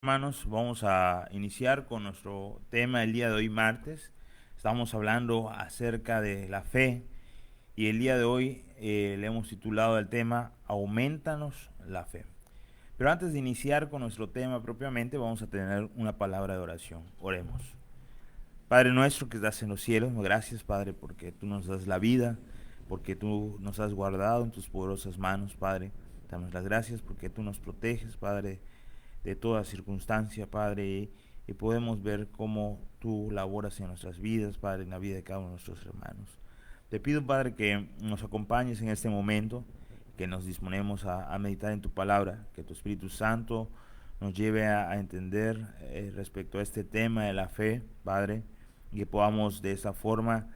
Hermanos, vamos a iniciar con nuestro tema el día de hoy, martes. Estamos hablando acerca de la fe y el día de hoy le hemos titulado el tema Aumentanos la fe. Pero antes de iniciar con nuestro tema propiamente, vamos a tener una palabra de oración. Oremos. Padre nuestro que estás en los cielos, gracias, Padre, porque tú nos das la vida, porque tú nos has guardado en tus poderosas manos, Padre. Damos las gracias porque tú nos proteges, Padre, de toda circunstancia, Padre, y podemos ver cómo tú laboras en nuestras vidas, Padre, en la vida de cada uno de nuestros hermanos. Te pido, Padre, que nos acompañes en este momento, que nos disponemos a meditar en tu palabra, que tu Espíritu Santo nos lleve a entender respecto a este tema de la fe, Padre, y que podamos de esa forma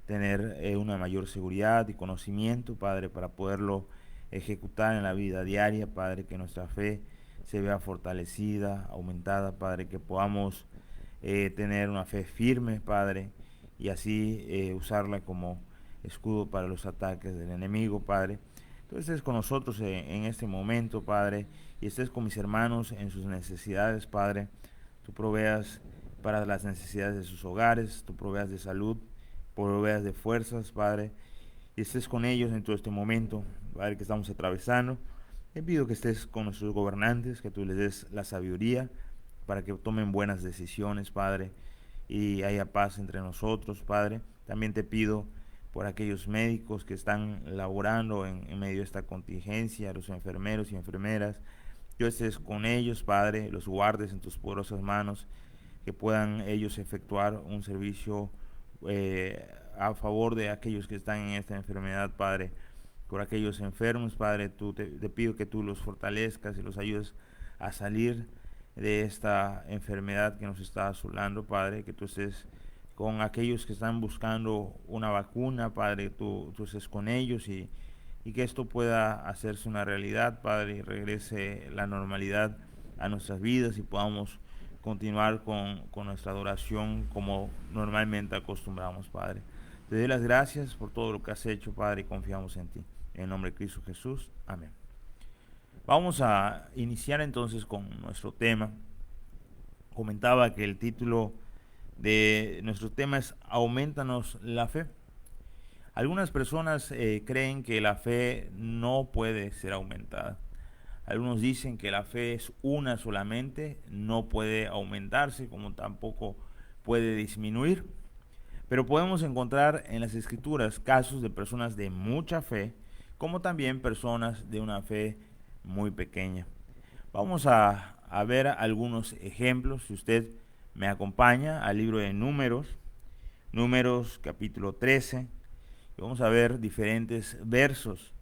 tener una mayor seguridad y conocimiento, Padre, para poderlo ejecutar en la vida diaria, Padre, que nuestra fe se vea fortalecida, aumentada, Padre, que podamos tener una fe firme, Padre, y así usarla como escudo para los ataques del enemigo, Padre. Tú estés con nosotros en este momento, Padre, y estés con mis hermanos en sus necesidades, Padre. Tú proveas para las necesidades de sus hogares, tú proveas de salud, proveas de fuerzas, Padre, y estés con ellos en todo este momento, Padre, que estamos atravesando. Te pido que estés con nuestros gobernantes, que tú les des la sabiduría para que tomen buenas decisiones, Padre, y haya paz entre nosotros, Padre. También te pido por aquellos médicos que están laborando en medio de esta contingencia, los enfermeros y enfermeras. Yo estés con ellos, Padre, los guardes en tus poderosas manos, que puedan ellos efectuar un servicio a favor de aquellos que están en esta enfermedad, Padre. Por aquellos enfermos, Padre, te pido que tú los fortalezcas y los ayudes a salir de esta enfermedad que nos está asolando, Padre, que tú estés con aquellos que están buscando una vacuna, Padre, tú estés con ellos y que esto pueda hacerse una realidad, Padre, y regrese la normalidad a nuestras vidas y podamos continuar con nuestra adoración como normalmente acostumbramos, Padre. Te doy las gracias por todo lo que has hecho, Padre, y confiamos en ti. En el nombre de Cristo Jesús. Amén. Vamos a iniciar entonces con nuestro tema. Comentaba que el título de nuestro tema es Aumentanos la fe. Algunas personas creen que la fe no puede ser aumentada. Algunos dicen que la fe es una solamente, no puede aumentarse, como tampoco puede disminuir. Pero podemos encontrar en las Escrituras casos de personas de mucha fe, como también personas de una fe muy pequeña. Vamos a ver algunos ejemplos, si usted me acompaña al libro de Números, Números capítulo 13, y vamos a ver diferentes versos.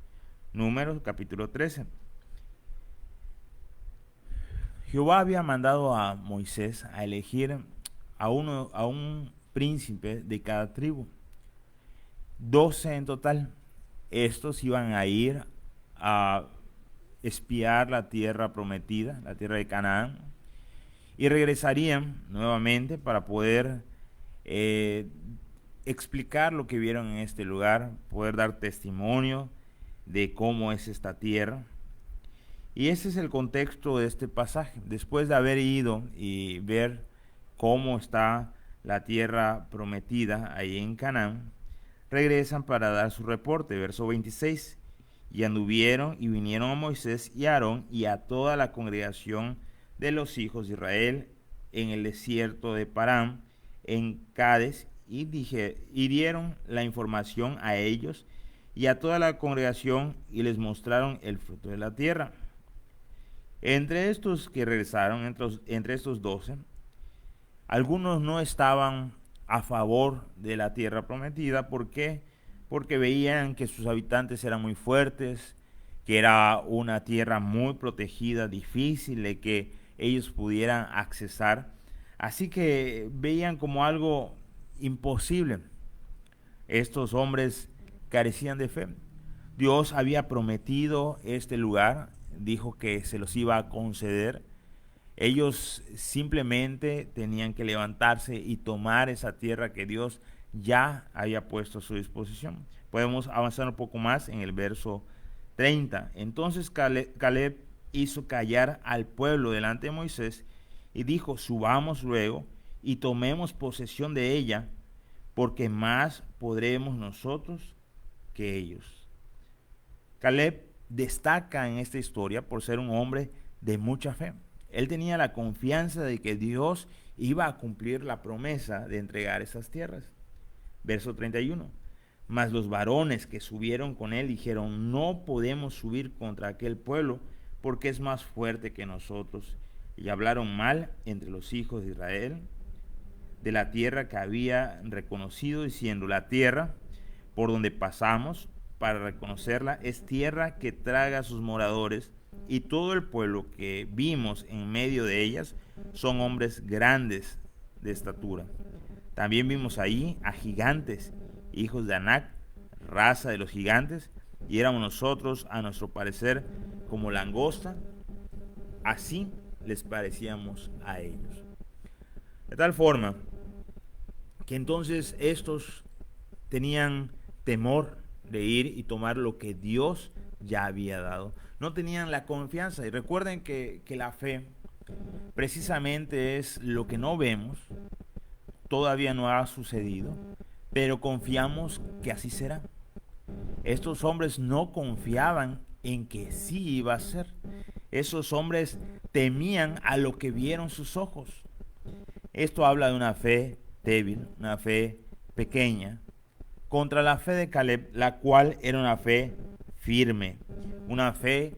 Números capítulo 13. Jehová había mandado a Moisés a elegir a un príncipe de cada tribu, 12 en total. Estos iban a ir a espiar la tierra prometida, la tierra de Canaán, y regresarían nuevamente para poder explicar lo que vieron en este lugar, poder dar testimonio de cómo es esta tierra. Y ese es el contexto de este pasaje. Después de haber ido y ver cómo está la tierra prometida ahí en Canaán, regresan para dar su reporte, verso 26. Y anduvieron y vinieron a Moisés y a Aarón y a toda la congregación de los hijos de Israel en el desierto de Parán, en Cades, y dieron la información a ellos y a toda la congregación y les mostraron el fruto de la tierra. Entre estos que regresaron, entre estos 12, algunos no estaban a favor de la tierra prometida. ¿Por qué? Porque veían que sus habitantes eran muy fuertes, que era una tierra muy protegida, difícil de que ellos pudieran accesar. Así que veían como algo imposible. Estos hombres carecían de fe. Dios había prometido este lugar, dijo que se los iba a conceder. Ellos simplemente tenían que levantarse y tomar esa tierra que Dios ya había puesto a su disposición. Podemos avanzar un poco más en el verso 30. Entonces Caleb hizo callar al pueblo delante de Moisés y dijo: subamos luego y tomemos posesión de ella, porque más podremos nosotros que ellos. Caleb destaca en esta historia por ser un hombre de mucha fe. Él tenía la confianza de que Dios iba a cumplir la promesa de entregar esas tierras. Verso 31. Mas los varones que subieron con él dijeron: no podemos subir contra aquel pueblo, porque es más fuerte que nosotros. Y hablaron mal entre los hijos de Israel de la tierra que había reconocido, diciendo: la tierra por donde pasamos para reconocerla es tierra que traga a sus moradores, y todo el pueblo que vimos en medio de ellas son hombres grandes de estatura. También vimos ahí a gigantes, hijos de Anac, raza de los gigantes, y éramos nosotros, a nuestro parecer, como langosta, así les parecíamos a ellos. De tal forma que entonces estos tenían temor de ir y tomar lo que Dios ya había dado. No tenían la confianza. Y recuerden que la fe precisamente es lo que no vemos, todavía no ha sucedido, pero confiamos que así será. Estos hombres no confiaban en que sí iba a ser. Esos hombres temían a lo que vieron sus ojos. Esto habla de una fe débil, una fe pequeña, contra la fe de Caleb, la cual era una fe firme, una fe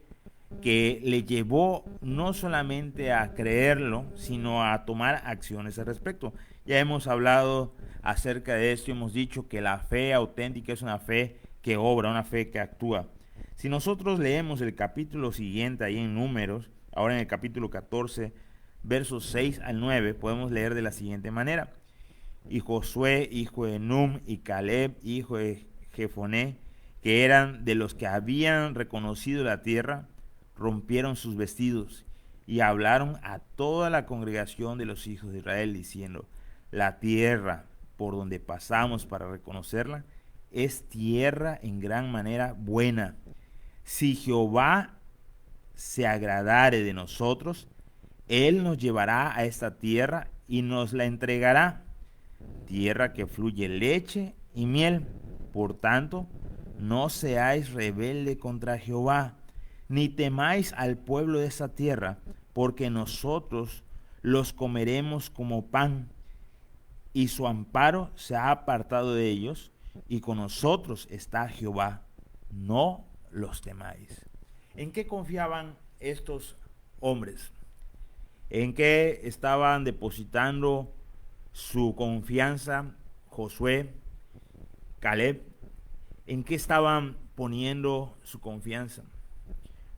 que le llevó no solamente a creerlo, sino a tomar acciones al respecto. Ya hemos hablado acerca de esto y hemos dicho que la fe auténtica es una fe que obra, una fe que actúa. Si nosotros leemos el capítulo siguiente ahí en Números, ahora en el capítulo 14, versos 6 al 9, podemos leer de la siguiente manera: y Josué, hijo de Num, y Caleb, hijo de Jefoné, que eran de los que habían reconocido la tierra, rompieron sus vestidos y hablaron a toda la congregación de los hijos de Israel, diciendo: la tierra por donde pasamos para reconocerla es tierra en gran manera buena. Si Jehová se agradare de nosotros, él nos llevará a esta tierra y nos la entregará, tierra que fluye leche y miel. Por tanto, no seáis rebelde contra Jehová, ni temáis al pueblo de esa tierra, porque nosotros los comeremos como pan, y su amparo se ha apartado de ellos, y con nosotros está Jehová, no los temáis. ¿En qué confiaban estos hombres? ¿En qué estaban depositando su confianza Josué, Caleb? ¿En qué estaban poniendo su confianza?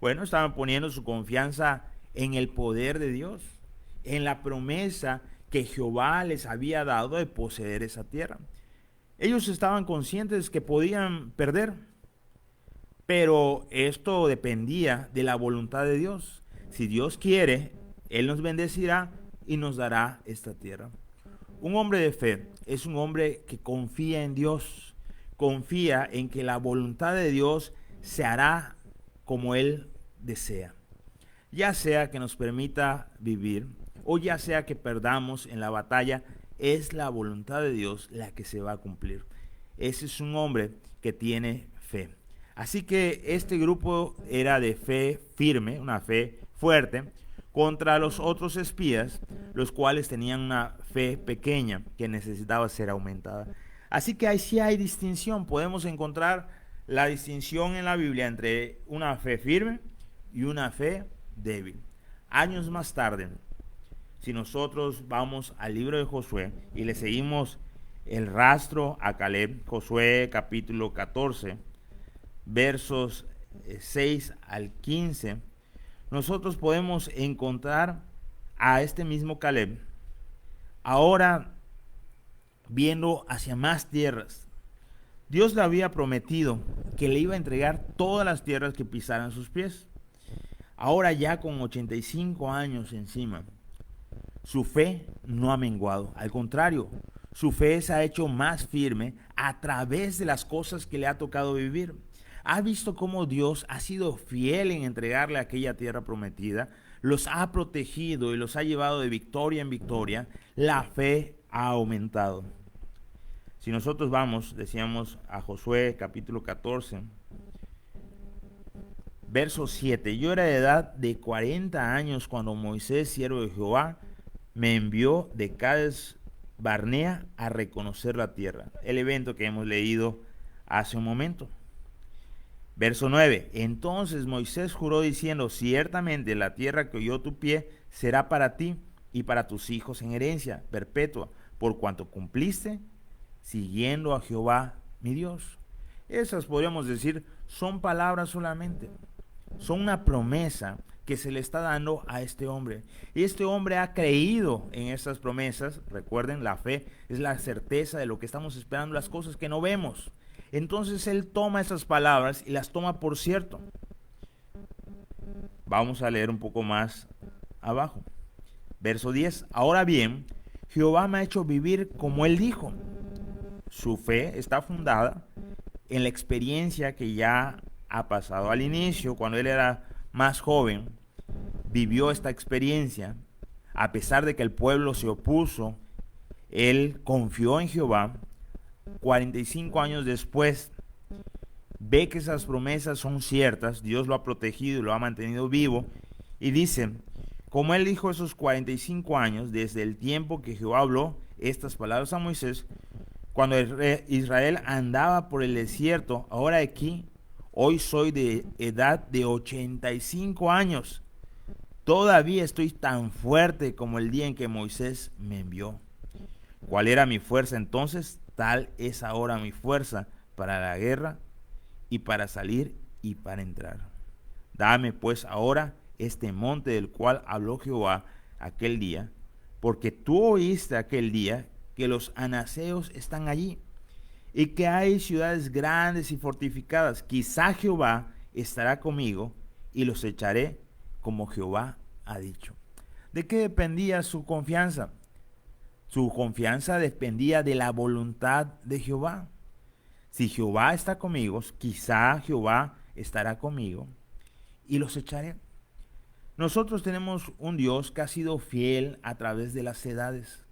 Bueno, estaban poniendo su confianza en el poder de Dios, en la promesa que Jehová les había dado de poseer esa tierra. Ellos estaban conscientes que podían perder, pero esto dependía de la voluntad de Dios. Si Dios quiere, Él nos bendecirá y nos dará esta tierra. Un hombre de fe es un hombre que confía en Dios, confía en que la voluntad de Dios se hará como Él desea. Ya sea que nos permita vivir o ya sea que perdamos en la batalla, es la voluntad de Dios la que se va a cumplir. Ese es un hombre que tiene fe. Así que este grupo era de fe firme, una fe fuerte, contra los otros espías, los cuales tenían una fe pequeña que necesitaba ser aumentada. Así que ahí sí hay distinción. Podemos encontrar la distinción en la Biblia entre una fe firme y una fe débil. Años más tarde, si nosotros vamos al libro de Josué y le seguimos el rastro a Caleb, Josué capítulo 14, versos 6 al 15, nosotros podemos encontrar a este mismo Caleb ahora viendo hacia más tierras. Dios le había prometido que le iba a entregar todas las tierras que pisaran sus pies. Ahora ya con 85 años encima, su fe no ha menguado. Al contrario, su fe se ha hecho más firme a través de las cosas que le ha tocado vivir. Ha visto cómo Dios ha sido fiel en entregarle aquella tierra prometida, los ha protegido y los ha llevado de victoria en victoria, la fe ha aumentado. Si nosotros vamos, decíamos, a Josué capítulo 14, verso 7, yo era de edad de 40 años cuando Moisés, siervo de Jehová, me envió de Cades Barnea a reconocer la tierra. El evento que hemos leído hace un momento. Verso 9, entonces Moisés juró diciendo, ciertamente la tierra que oyó tu pie será para ti y para tus hijos en herencia perpetua, por cuanto cumpliste siguiendo a Jehová mi Dios. Esas, podríamos decir, son palabras solamente. Son una promesa que se le está dando a este hombre. Y este hombre ha creído en esas promesas. Recuerden, la fe es la certeza de lo que estamos esperando, las cosas que no vemos. Entonces él toma esas palabras y las toma por cierto. Vamos a leer un poco más abajo. Verso 10. Ahora bien, Jehová me ha hecho vivir como él dijo. Su fe está fundada en la experiencia que ya ha pasado. Al inicio, cuando él era más joven, vivió esta experiencia. A pesar de que el pueblo se opuso, él confió en Jehová. 45 años después, ve que esas promesas son ciertas, Dios lo ha protegido y lo ha mantenido vivo, y dice, como él dijo esos 45 años, desde el tiempo que Jehová habló estas palabras a Moisés, cuando Israel andaba por el desierto, ahora aquí, hoy soy de edad de 85 años, todavía estoy tan fuerte como el día en que Moisés me envió. ¿Cuál era mi fuerza entonces? Tal es ahora mi fuerza para la guerra y para salir y para entrar. Dame pues ahora este monte del cual habló Jehová aquel día, porque tú oíste aquel día que los anaseos están allí y que hay ciudades grandes y fortificadas. Quizá Jehová estará conmigo y los echaré como Jehová ha dicho. ¿De qué dependía su confianza? Su confianza dependía de la voluntad de Jehová. Si Jehová está conmigo, quizá Jehová estará conmigo y los echaré. Nosotros tenemos un Dios que ha sido fiel a través de las edades.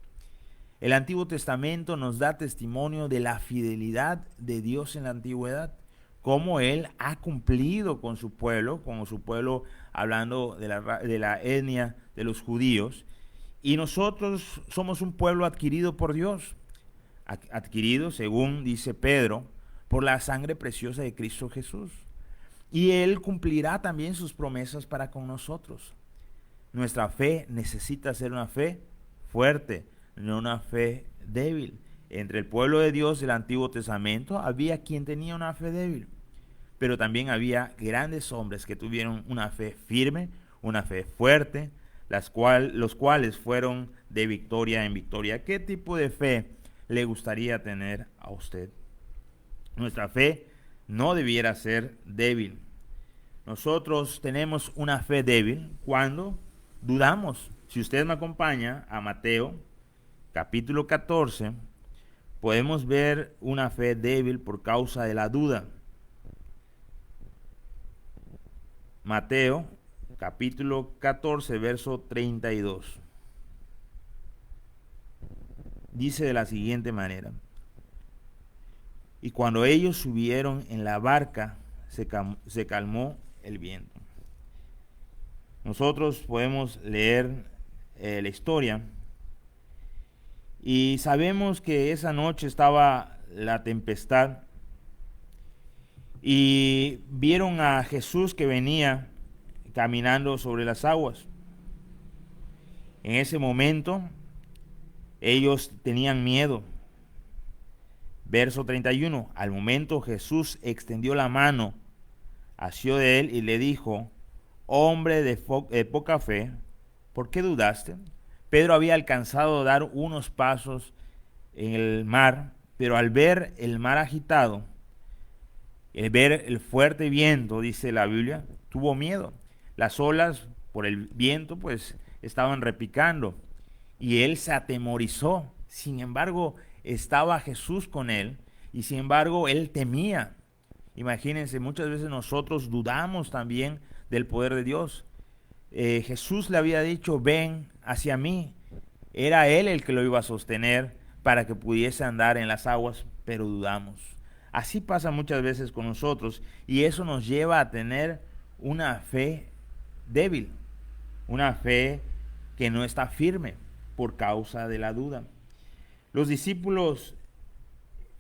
El Antiguo Testamento nos da testimonio de la fidelidad de Dios en la antigüedad, cómo Él ha cumplido con su pueblo hablando de la etnia de los judíos. Y nosotros somos un pueblo adquirido por Dios, adquirido, según dice Pedro, por la sangre preciosa de Cristo Jesús. Y Él cumplirá también sus promesas para con nosotros. Nuestra fe necesita ser una fe fuerte, no una fe débil. Entre el pueblo de Dios del Antiguo Testamento había quien tenía una fe débil, pero también había grandes hombres que tuvieron una fe firme, una fe fuerte, los cuales fueron de victoria en victoria. ¿Qué tipo de fe le gustaría tener a usted? Nuestra fe no debiera ser débil. Nosotros tenemos una fe débil cuando dudamos. Si usted me acompaña a Mateo, capítulo 14, podemos ver una fe débil por causa de la duda. Mateo, capítulo 14, verso 32. Dice de la siguiente manera: y cuando ellos subieron en la barca, se calmó el viento. Nosotros podemos leer la historia y sabemos que esa noche estaba la tempestad y vieron a Jesús que venía caminando sobre las aguas. En ese momento ellos tenían miedo. Verso 31, al momento Jesús extendió la mano, asió de él y le dijo: hombre de poca fe, ¿por qué dudaste? Pedro había alcanzado a dar unos pasos en el mar, pero al ver el mar agitado, el ver el fuerte viento, dice la Biblia, tuvo miedo. Las olas por el viento pues estaban repicando y él se atemorizó. Sin embargo, estaba Jesús con él y sin embargo él temía. Imagínense, muchas veces nosotros dudamos también del poder de Dios. Jesús le había dicho, ven hacia mí. Era él el que lo iba a sostener para que pudiese andar en las aguas, pero dudamos. Así pasa muchas veces con nosotros y eso nos lleva a tener una fe débil, una fe que no está firme por causa de la duda. Los discípulos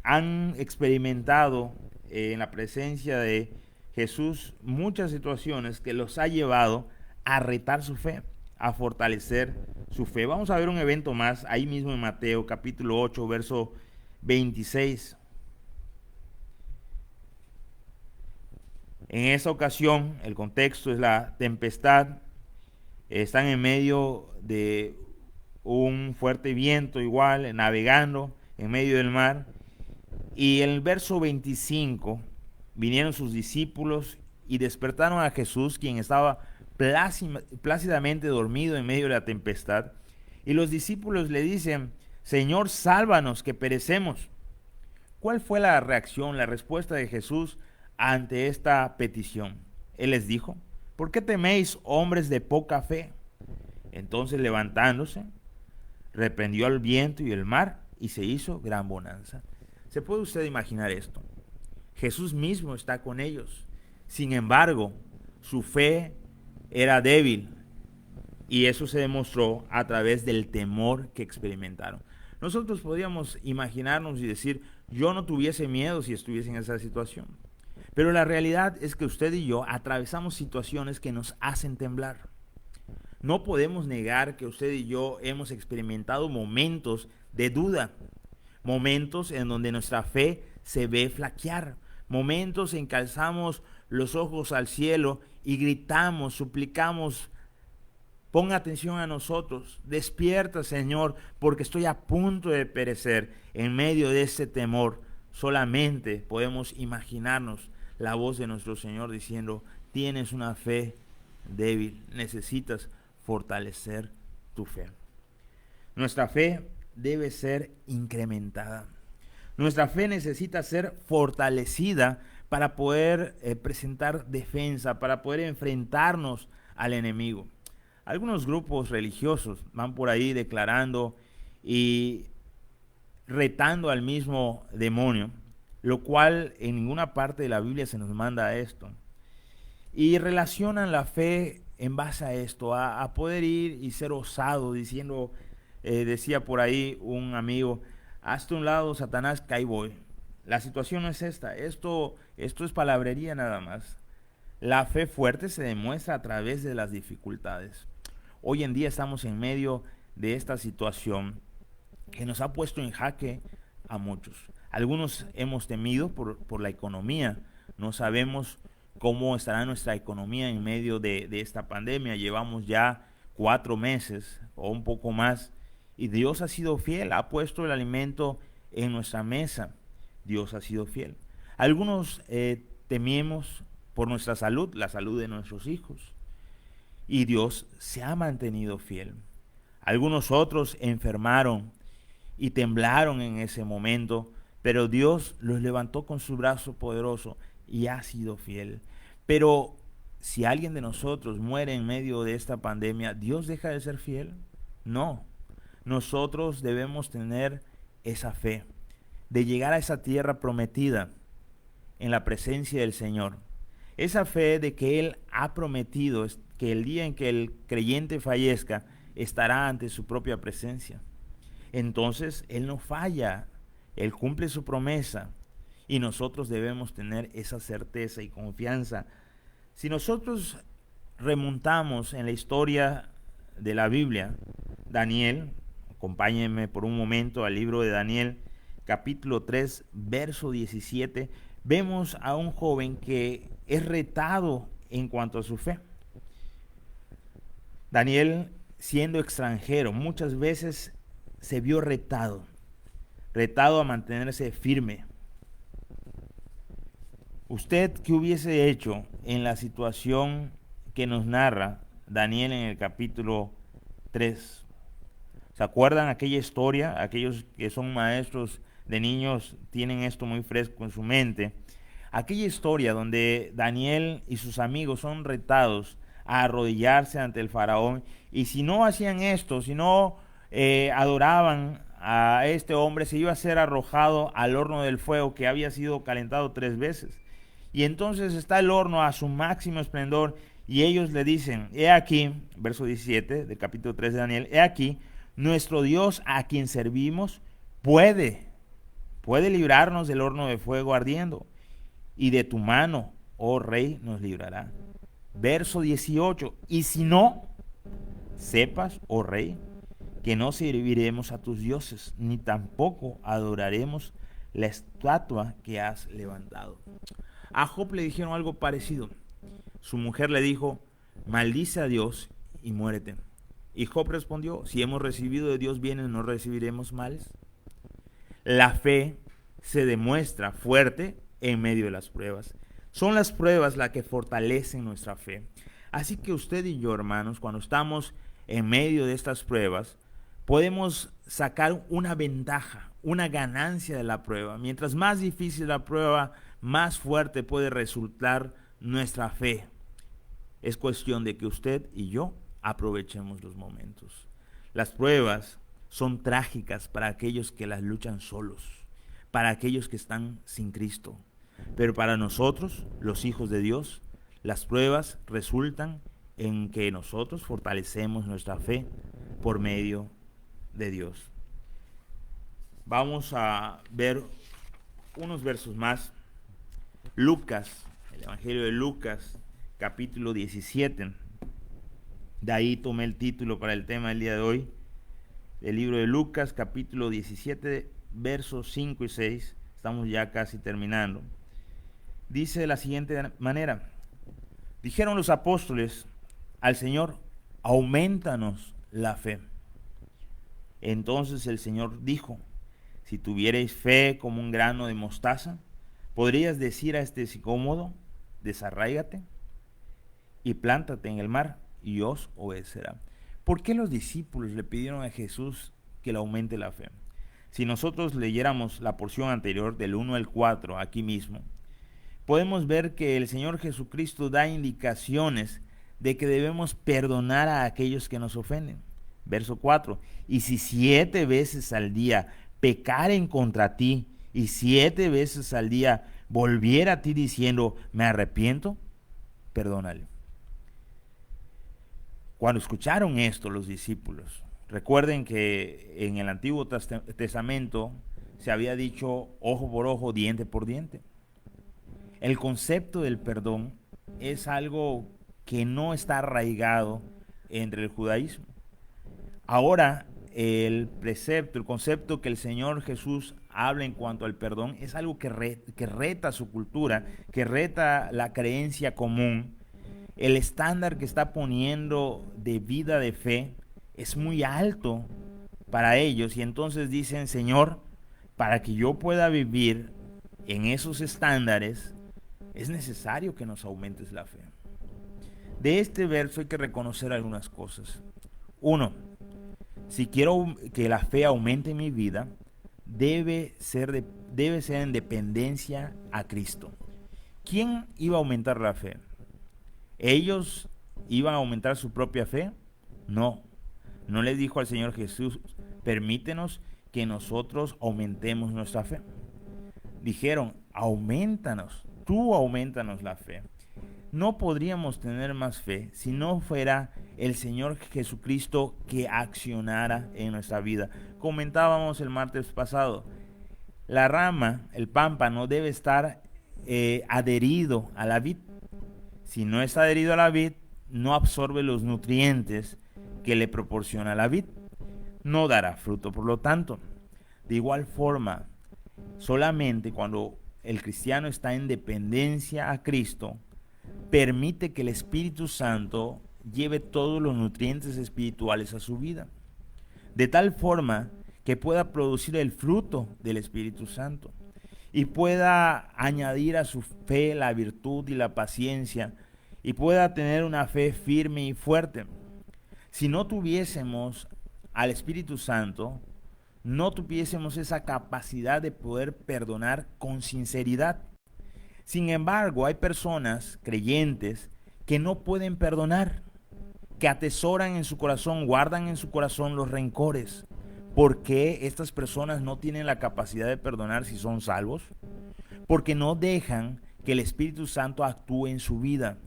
han experimentado en la presencia de Jesús muchas situaciones que los ha llevado a retar su fe, a fortalecer su fe. Vamos a ver un evento más ahí mismo en Mateo capítulo 8, verso 26. En esta ocasión, el contexto es la tempestad. Están en medio de un fuerte viento igual, navegando en medio del mar. Y en el verso 25 vinieron sus discípulos y despertaron a Jesús, quien estaba plácidamente dormido en medio de la tempestad. Y los discípulos le dicen, Señor, sálvanos, que perecemos. ¿Cuál fue la reacción, la respuesta de Jesús ante esta petición? Él les dijo, ¿por qué teméis, hombres de poca fe? Entonces, levantándose, reprendió al viento y el mar y se hizo gran bonanza. ¿Se puede usted imaginar esto? Jesús mismo está con ellos. Sin embargo, su fe era débil y eso se demostró a través del temor que experimentaron. Nosotros podríamos imaginarnos y decir, yo no tuviese miedo si estuviese en esa situación. Pero la realidad es que usted y yo atravesamos situaciones que nos hacen temblar. No podemos negar que usted y yo hemos experimentado momentos de duda, momentos en donde nuestra fe se ve flaquear, momentos en que alzamos los ojos al cielo y gritamos, suplicamos, ponga atención a nosotros, despierta, Señor, porque estoy a punto de perecer. En medio de ese temor, solamente podemos imaginarnos la voz de nuestro Señor diciendo, tienes una fe débil, necesitas fortalecer tu fe. Nuestra fe debe ser incrementada. Nuestra fe necesita ser fortalecida para poder presentar defensa, para poder enfrentarnos al enemigo. Algunos grupos religiosos van por ahí declarando y retando al mismo demonio, lo cual en ninguna parte de la Biblia se nos manda esto. Y relacionan la fe en base a esto, a poder ir y ser osado, diciendo, decía por ahí un amigo, hazte un lado, Satanás, que ahí voy. La situación no es esta, esto es palabrería nada más. La fe fuerte se demuestra a través de las dificultades. Hoy en día estamos en medio de esta situación que nos ha puesto en jaque a muchos. Algunos hemos temido por la economía, no sabemos cómo estará nuestra economía en medio de esta pandemia. Llevamos ya 4 meses o un poco más y Dios ha sido fiel, ha puesto el alimento en nuestra mesa. Dios ha sido fiel. Algunos tememos por nuestra salud, la salud de nuestros hijos, y Dios se ha mantenido fiel. Algunos otros enfermaron y temblaron en ese momento, pero Dios los levantó con su brazo poderoso y ha sido fiel. Pero si alguien de nosotros muere en medio de esta pandemia, ¿Dios deja de ser fiel? No. Nosotros debemos tener esa fe de llegar a esa tierra prometida en la presencia del Señor. Esa fe de que Él ha prometido que el día en que el creyente fallezca, estará ante su propia presencia. Entonces, Él no falla, Él cumple su promesa y nosotros debemos tener esa certeza y confianza. Si nosotros remontamos en la historia de la Biblia, Daniel, acompáñenme por un momento al libro de Daniel, capítulo 3, verso 17, vemos a un joven que es retado en cuanto a su fe. Daniel, siendo extranjero, muchas veces se vio retado a mantenerse firme. ¿Usted qué hubiese hecho en la situación que nos narra Daniel en el capítulo 3? ¿Se acuerdan aquella historia? Aquellos que son maestros de niños tienen esto muy fresco en su mente. Aquella historia donde Daniel y sus amigos son retados a arrodillarse ante el faraón. Y si no hacían esto, si no adoraban a este hombre, se iba a ser arrojado al horno del fuego que había sido calentado 3 veces. Y entonces está el horno a su máximo esplendor y ellos le dicen, he aquí, verso 17 del capítulo 3 de Daniel, he aquí, nuestro Dios a quien servimos puede librarnos del horno de fuego ardiendo, y de tu mano, oh rey, nos librará. Verso 18, y si no, sepas, oh rey, que no serviremos a tus dioses, ni tampoco adoraremos la estatua que has levantado. A Job le dijeron algo parecido. Su mujer le dijo, maldice a Dios y muérete. Y Job respondió, si hemos recibido de Dios bienes, ¿no recibiremos males? La fe se demuestra fuerte en medio de las pruebas. Son las pruebas las que fortalecen nuestra fe. Así que usted y yo, hermanos, cuando estamos en medio de estas pruebas, podemos sacar una ventaja, una ganancia de la prueba. Mientras más difícil la prueba, más fuerte puede resultar nuestra fe. Es cuestión de que usted y yo aprovechemos los momentos. Las pruebas son trágicas para aquellos que las luchan solos, para aquellos que están sin Cristo. Pero para nosotros, los hijos de Dios, las pruebas resultan en que nosotros fortalecemos nuestra fe por medio de Dios. Vamos a ver unos versos más. Lucas, el Evangelio de Lucas, capítulo 17. De ahí tomé el título para el tema del día de hoy. El libro de Lucas, capítulo 17, versos 5 y 6. Estamos ya casi terminando. Dice de la siguiente manera. Dijeron los apóstoles al Señor, aumentanos la fe. Entonces el Señor dijo, si tuvierais fe como un grano de mostaza, podrías decir a este sicómoro, desarráigate y plántate en el mar, y os obedecerá. ¿Por qué los discípulos le pidieron a Jesús que le aumente la fe? Si nosotros leyéramos la porción anterior del 1 al 4 aquí mismo, podemos ver que el Señor Jesucristo da indicaciones de que debemos perdonar a aquellos que nos ofenden. Verso 4, y si 7 veces al día pecaren contra ti, y 7 veces al día volviera a ti diciendo, me arrepiento, perdónale. Cuando escucharon esto los discípulos, recuerden que en el Antiguo Testamento se había dicho ojo por ojo, diente por diente. El concepto del perdón es algo que no está arraigado entre el judaísmo. Ahora, el precepto, el concepto que el Señor Jesús habla en cuanto al perdón es algo que reta su cultura, que reta la creencia común. El estándar que está poniendo de vida de fe es muy alto para ellos y entonces dicen, Señor, para que yo pueda vivir en esos estándares, es necesario que nos aumentes la fe. De este verso hay que reconocer algunas cosas. Uno, si quiero que la fe aumente en mi vida, debe ser en dependencia a Cristo. ¿Quién iba a aumentar la fe? ¿Ellos iban a aumentar su propia fe? No. No le dijo al Señor Jesús, permítenos que nosotros aumentemos nuestra fe. Dijeron, aumentanos, tú aumentanos la fe. No podríamos tener más fe si no fuera el Señor Jesucristo que accionara en nuestra vida. Comentábamos el martes pasado, la rama, el pámpano, debe estar adherido a la vid. Si no está adherido a la vid, no absorbe los nutrientes que le proporciona la vid. No dará fruto, por lo tanto. De igual forma, solamente cuando el cristiano está en dependencia a Cristo, permite que el Espíritu Santo lleve todos los nutrientes espirituales a su vida, de tal forma que pueda producir el fruto del Espíritu Santo y pueda añadir a su fe la virtud y la paciencia y pueda tener una fe firme y fuerte. Si no tuviésemos al Espíritu Santo, no tuviésemos esa capacidad de poder perdonar con sinceridad. Sin embargo, hay personas creyentes que no pueden perdonar, que atesoran en su corazón, guardan en su corazón los rencores. ¿Por qué estas personas no tienen la capacidad de perdonar si son salvos? Porque no dejan que el Espíritu Santo actúe en su vida,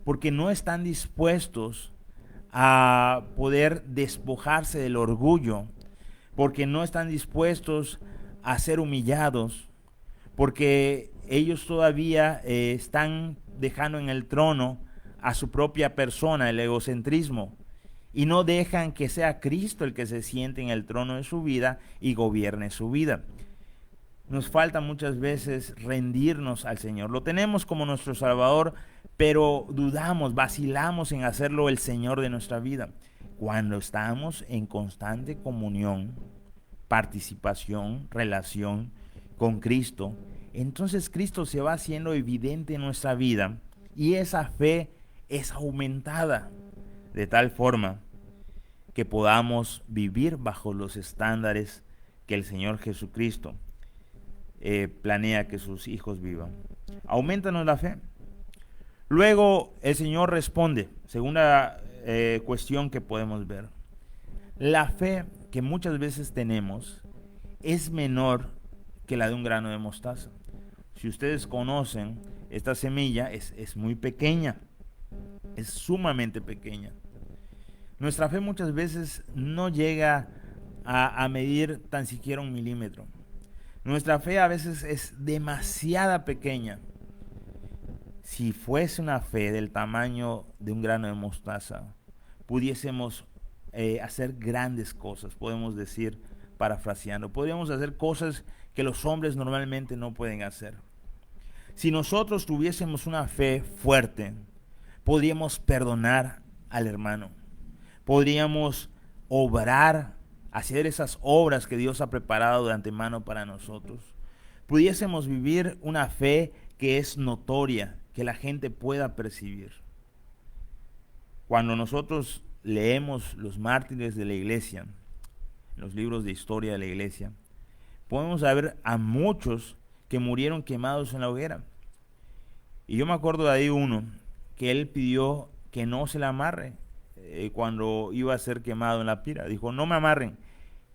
porque no están dispuestos a poder despojarse del orgullo, porque no están dispuestos a ser humillados, porque ellos todavía están dejando en el trono a su propia persona, el egocentrismo, y no dejan que sea Cristo el que se siente en el trono de su vida y gobierne su vida. Nos falta muchas veces rendirnos al Señor. Lo tenemos como nuestro Salvador, pero dudamos, vacilamos en hacerlo el Señor de nuestra vida. Cuando estamos en constante comunión, participación, relación con Cristo, entonces Cristo se va haciendo evidente en nuestra vida y esa fe es aumentada de tal forma que podamos vivir bajo los estándares que el Señor Jesucristo planea que sus hijos vivan. Aumentanos la fe. Luego el Señor responde, segunda cuestión que podemos ver. La fe que muchas veces tenemos es menor que la de un grano de mostaza. Si ustedes conocen, esta semilla es muy pequeña, es sumamente pequeña. Nuestra fe muchas veces no llega a medir tan siquiera 1 milímetro. Nuestra fe a veces es demasiado pequeña. Si fuese una fe del tamaño de un grano de mostaza, pudiésemos hacer grandes cosas, podemos decir, parafraseando. Podríamos hacer cosas que los hombres normalmente no pueden hacer. Si nosotros tuviésemos una fe fuerte, podríamos perdonar al hermano. Podríamos obrar, hacer esas obras que Dios ha preparado de antemano para nosotros. Pudiésemos vivir una fe que es notoria, que la gente pueda percibir. Cuando nosotros leemos los mártires de la iglesia, los libros de historia de la iglesia, podemos ver a muchos que murieron quemados en la hoguera. Y yo me acuerdo de ahí uno que él pidió que no se le amarre cuando iba a ser quemado en la pira. Dijo, no me amarren.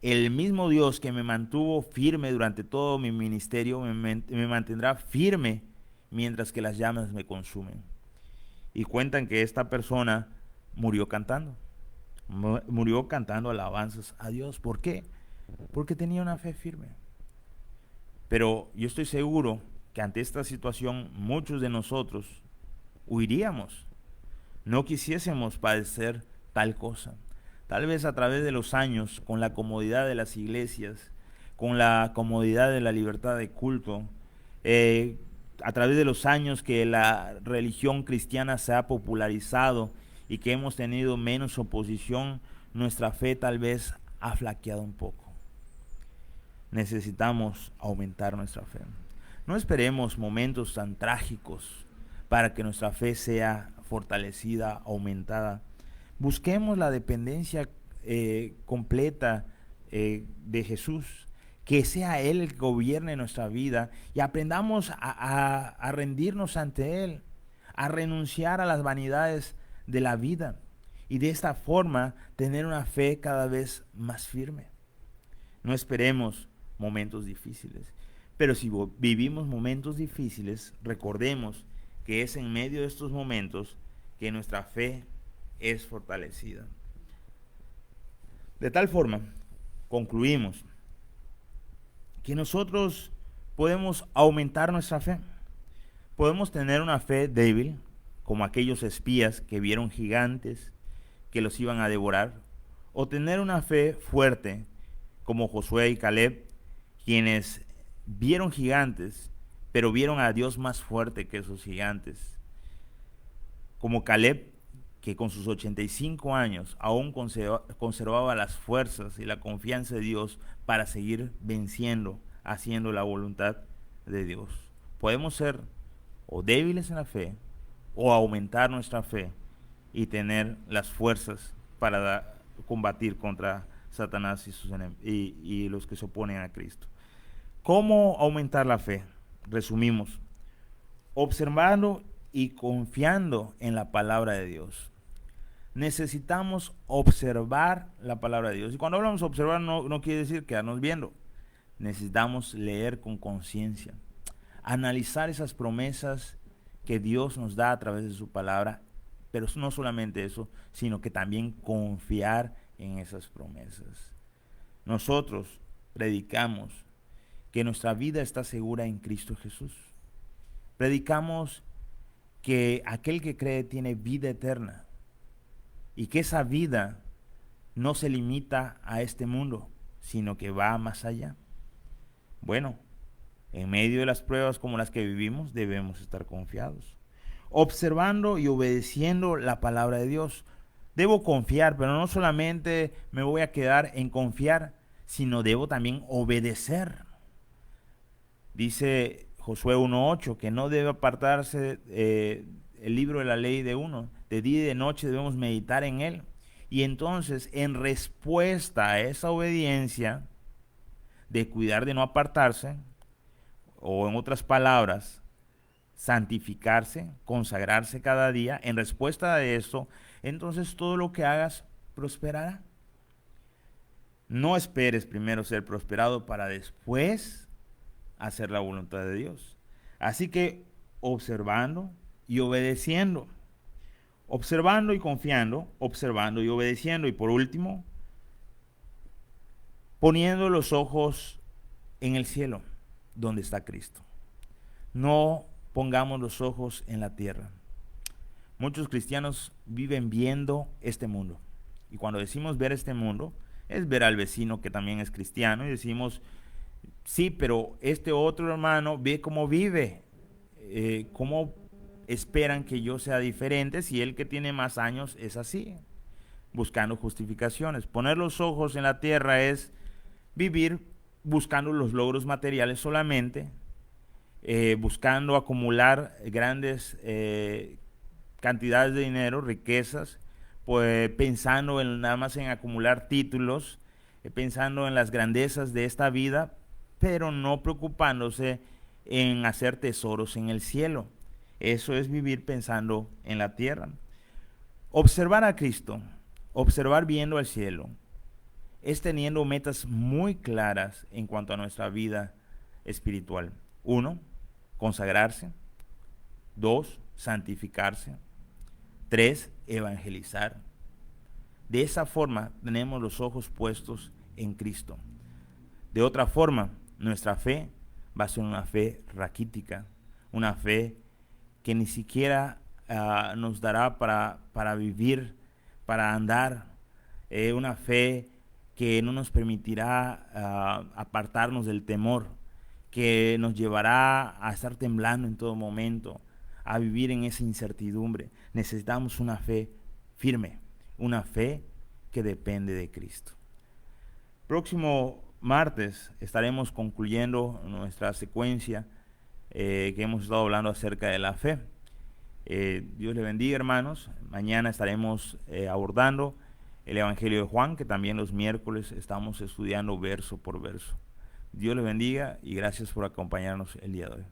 El mismo Dios que me mantuvo firme durante todo mi ministerio me mantendrá firme mientras que las llamas me consumen. Y cuentan que esta persona murió cantando alabanzas a Dios. ¿Por qué? Porque tenía una fe firme. Pero yo estoy seguro que ante esta situación muchos de nosotros huiríamos, no quisiésemos padecer tal cosa. Tal vez a través de los años, con la comodidad de las iglesias, con la comodidad de la libertad de culto, a través de los años que la religión cristiana se ha popularizado y que hemos tenido menos oposición, nuestra fe tal vez ha flaqueado un poco. Necesitamos aumentar nuestra fe. No esperemos momentos tan trágicos para que nuestra fe sea fortalecida, aumentada. Busquemos la dependencia completa de Jesús, que sea Él el que gobierne nuestra vida y aprendamos a rendirnos ante Él, a renunciar a las vanidades de la vida y de esta forma tener una fe cada vez más firme. No esperemos momentos difíciles, pero si vivimos momentos difíciles, recordemos que es en medio de estos momentos que nuestra fe es fortalecida. De tal forma, concluimos que nosotros podemos aumentar nuestra fe. Podemos tener una fe débil, como aquellos espías que vieron gigantes que los iban a devorar, o tener una fe fuerte, como Josué y Caleb, quienes vieron gigantes, pero vieron a Dios más fuerte que esos gigantes. Como Caleb, que con sus 85 años aún conservaba las fuerzas y la confianza de Dios para seguir venciendo, haciendo la voluntad de Dios. Podemos ser o débiles en la fe o aumentar nuestra fe y tener las fuerzas para combatir contra Satanás y los que se oponen a Cristo. ¿Cómo aumentar la fe? Resumimos, observando y confiando en la palabra de Dios. Necesitamos observar la palabra de Dios. Y cuando hablamos de observar no quiere decir quedarnos viendo. Necesitamos leer con conciencia, analizar esas promesas que Dios nos da a través de su palabra, pero no solamente eso, sino que también confiar en esas promesas. Nosotros predicamos que nuestra vida está segura en Cristo Jesús. Predicamos que aquel que cree tiene vida eterna y que esa vida no se limita a este mundo, sino que va más allá. Bueno, en medio de las pruebas como las que vivimos, debemos estar confiados, observando y obedeciendo la palabra de Dios. Debo confiar, pero no solamente me voy a quedar en confiar, sino debo también obedecer. Dice Josué 1:8 que no debe apartarse el libro de la ley de uno. De día y de noche debemos meditar en él. Y entonces, en respuesta a esa obediencia, de cuidar de no apartarse, o en otras palabras, santificarse, consagrarse cada día, en respuesta a eso, entonces todo lo que hagas prosperará. No esperes primero ser prosperado para después hacer la voluntad de Dios. Así que observando y obedeciendo, observando y confiando, observando y obedeciendo, y por último, poniendo los ojos en el cielo, donde está Cristo. No pongamos los ojos en la tierra. Muchos cristianos viven viendo este mundo. Y cuando decimos ver este mundo, es ver al vecino que también es cristiano y decimos, sí, pero este otro hermano ve cómo vive, cómo esperan que yo sea diferente si él que tiene más años es así, buscando justificaciones. Poner los ojos en la tierra es vivir buscando los logros materiales solamente, buscando acumular grandes cantidades de dinero, riquezas, pues pensando nada más en acumular títulos, pensando en las grandezas de esta vida, pero no preocupándose en hacer tesoros en el cielo. Eso es vivir pensando en la tierra. Observar a Cristo, observar viendo al cielo, es teniendo metas muy claras en cuanto a nuestra vida espiritual. 1, consagrarse. 2, santificarse. 3, evangelizar. De esa forma tenemos los ojos puestos en Cristo. De otra forma, nuestra fe va a ser una fe raquítica, una fe que ni siquiera nos dará para vivir, para andar, una fe que no nos permitirá apartarnos del temor, que nos llevará a estar temblando en todo momento, a vivir en esa incertidumbre. Necesitamos una fe firme, una fe que depende de Cristo. Próximo martes estaremos concluyendo nuestra secuencia que hemos estado hablando acerca de la fe. Dios les bendiga, hermanos. Mañana estaremos abordando el Evangelio de Juan, que también los miércoles estamos estudiando verso por verso. Dios les bendiga y gracias por acompañarnos el día de hoy.